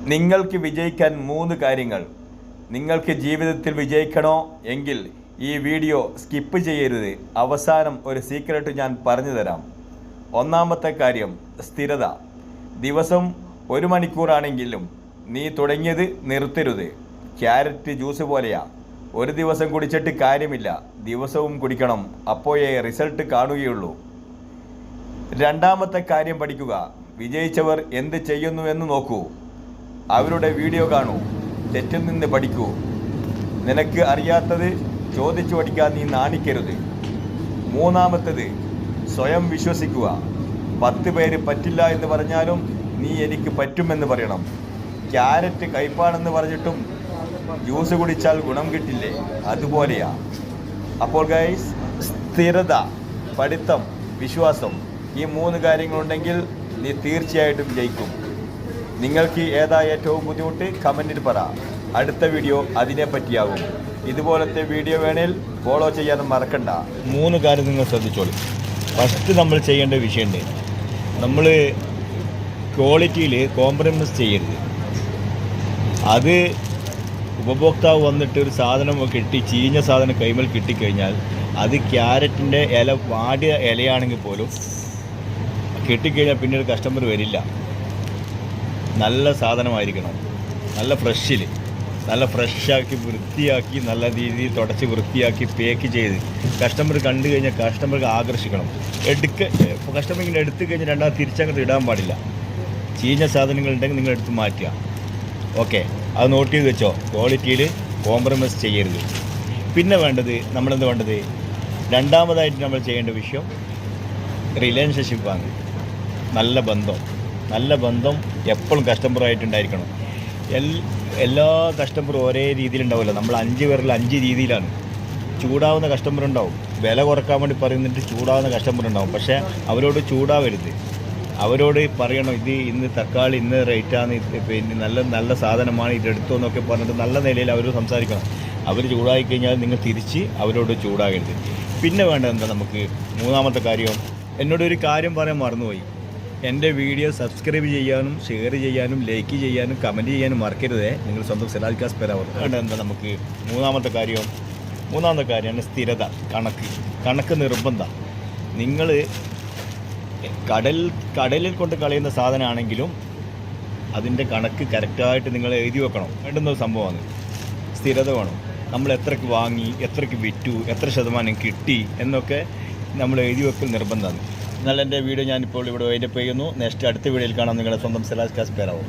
നിങ്ങൾക്ക് വിജയിക്കാൻ 3 കാര്യങ്ങൾ. നിങ്ങൾക്ക് ജീവിതത്തിൽ വിജയിക്കണോ എങ്കിൽ ഈ വീഡിയോ സ്കിപ്പ് ചെയ്യരുത്. അവസാനം ഒരു സീക്രട്ട് ഞാൻ പറഞ്ഞു തരാം. ഒന്നാമത്തെ കാര്യം സ്ഥിരത. ദിവസം 1 മണിക്കൂറാണെങ്കിലും നീ തുടങ്ങിയത് നിർത്തരുത്. ക്യാരറ്റ് ജ്യൂസ് പോലെയാ. ഒരു ദിവസം കുടിച്ചിട്ട് കാര്യമില്ല, ദിവസവും കുടിക്കണം. അപ്പോഴേ റിസൾട്ട് കാണുകയുള്ളൂ. രണ്ടാമത്തെ കാര്യം പഠിക്കുക. വിജയിച്ചവർ എന്ത് ചെയ്യുന്നുവെന്ന് നോക്കൂ. അവരുടെ വീഡിയോ കാണൂ. തെറ്റിൽ നിന്ന് പഠിക്കൂ. നിനക്ക് അറിയാത്തത് ചോദിച്ചു പഠിക്കാൻ നീ നാണിക്കരുത്. മൂന്നാമത്തേത് സ്വയം വിശ്വസിക്കുക. 10 പേര് പറ്റില്ല എന്ന് പറഞ്ഞാലും നീ എനിക്ക് പറ്റുമെന്ന് പറയണം. ക്യാരറ്റ് കയ്പാണെന്ന് പറഞ്ഞിട്ടും ജ്യൂസ് കുടിച്ചാൽ ഗുണം കിട്ടില്ലേ? അതുപോലെയാ. അപ്പോൾ ഗൈസ്, സ്ഥിരത, പഠിത്തം, വിശ്വാസം, ഈ 3 കാര്യങ്ങളുണ്ടെങ്കിൽ നീ തീർച്ചയായിട്ടും ജയിക്കും. നിങ്ങൾക്ക് ഏതാ ഏറ്റവും ബുദ്ധിമുട്ട് കമൻറ്റിൽ പറ. അടുത്ത വീഡിയോ അതിനെപ്പറ്റിയാകും. ഇതുപോലത്തെ വീഡിയോ വേണേൽ ഫോളോ ചെയ്യാൻ മറക്കണ്ട. 3 കാര്യം നിങ്ങൾ ശ്രദ്ധിച്ചോളൂ. ഫസ്റ്റ് നമ്മൾ ചെയ്യേണ്ട വിഷയമുണ്ട്. നമ്മൾ ക്വാളിറ്റിയിൽ കോംപ്രമൈസ് ചെയ്യരുത്. അത് ഉപഭോക്താവ് വന്നിട്ട് ഒരു സാധനം ചീഞ്ഞ സാധനം കൈമേൽ കിട്ടിക്കഴിഞ്ഞാൽ അത് ക്യാരറ്റിൻ്റെ ഇല, വാടിയ ഇലയാണെങ്കിൽ പോലും കിട്ടിക്കഴിഞ്ഞാൽ പിന്നീട് കസ്റ്റമർ വരില്ല. നല്ല സാധനമായിരിക്കണം. നല്ല ഫ്രഷാക്കി വൃത്തിയാക്കി നല്ല രീതിയിൽ തുടച്ച് വൃത്തിയാക്കി പാക്ക് ചെയ്ത് കസ്റ്റമർ കണ്ടു കഴിഞ്ഞാൽ കസ്റ്റമർക്ക് ആകർഷിക്കണം. കസ്റ്റമർ ഇങ്ങനെ എടുത്തു കഴിഞ്ഞാൽ രണ്ടാമത് തിരിച്ചങ്ങോട്ട് ഇടാൻ പാടില്ല. ചീഞ്ഞ സാധനങ്ങളുണ്ടെങ്കിൽ നിങ്ങൾ എടുത്ത് മാറ്റുക. ഓക്കെ, അത് നോട്ട് ചെയ്ത് വെച്ചോ. ക്വാളിറ്റിയിൽ കോംപ്രമൈസ് ചെയ്യരുത്. പിന്നെ വേണ്ടത് രണ്ടാമതായിട്ട് നമ്മൾ ചെയ്യേണ്ട വിഷയം റിലേഷൻഷിപ്പാണ്. നല്ല ബന്ധം എപ്പോഴും കസ്റ്റമറായിട്ടുണ്ടായിരിക്കണം. എല്ലാ കസ്റ്റമറും ഒരേ രീതിയിലുണ്ടാവില്ല. നമ്മൾ 5 പേരിൽ 5 രീതിയിലാണ്. ചൂടാവുന്ന കസ്റ്റമർ ഉണ്ടാവും. വില കുറക്കാൻ വേണ്ടി പറയുന്നിട്ട് ചൂടാവുന്ന കസ്റ്റമർ ഉണ്ടാവും. പക്ഷേ അവരോട് ചൂടാവരുത്. അവരോട് പറയണം, ഇത് ഇന്ന് തക്കാളി ഇന്ന് റേറ്റാണ്, പിന്നെ നല്ല സാധനമാണ്, ഇതെടുത്തോ എന്നൊക്കെ പറഞ്ഞിട്ട് നല്ല നിലയിൽ അവർ സംസാരിക്കണം. അവർ ചൂടായി കഴിഞ്ഞാൽ നിങ്ങൾ തിരിച്ച് അവരോട് ചൂടാകരുത്. പിന്നെ വേണ്ടത് എന്താ, നമുക്ക് മൂന്നാമത്തെ കാര്യം, എന്നോടൊരു കാര്യം പറയാൻ മറന്നുപോയി. എൻ്റെ വീഡിയോ സബ്സ്ക്രൈബ് ചെയ്യാനും ഷെയർ ചെയ്യാനും ലൈക്ക് ചെയ്യാനും കമൻറ്റ് ചെയ്യാനും മറക്കരുതേ. നിങ്ങൾ സ്വന്തം സിറാജ് കാസ് പേരാവർ. വേണ്ടത് എന്താ, നമുക്ക് മൂന്നാമത്തെ കാര്യമാണ് സ്ഥിരത. കണക്ക് നിർബന്ധം. നിങ്ങൾ കടലിൽ കൊണ്ട് കളയുന്ന സാധനമാണെങ്കിലും അതിൻ്റെ കണക്ക് കറക്റ്റായിട്ട് നിങ്ങൾ എഴുതി വെക്കണം. വേണ്ടുന്ന സംഭവമാണ്. സ്ഥിരത വേണം. നമ്മൾ എത്രയ്ക്ക് വാങ്ങി, എത്രയ്ക്ക് വിറ്റു, എത്ര ശതമാനം കിട്ടി എന്നൊക്കെ നമ്മൾ എഴുതി വെക്കൽ നിർബന്ധമാണ്. എന്നാൽ എൻ്റെ വീഡിയോ ഞാനിപ്പോൾ ഇവിടെ വൈൻഡപ്പ് ചെയ്യുന്നു. നെക്സ്റ്റ് അടുത്ത വീഡിയോയിൽ കാണാം. നിങ്ങളുടെ സ്വന്തം സിറാജ് കാസ് പേരാവർ.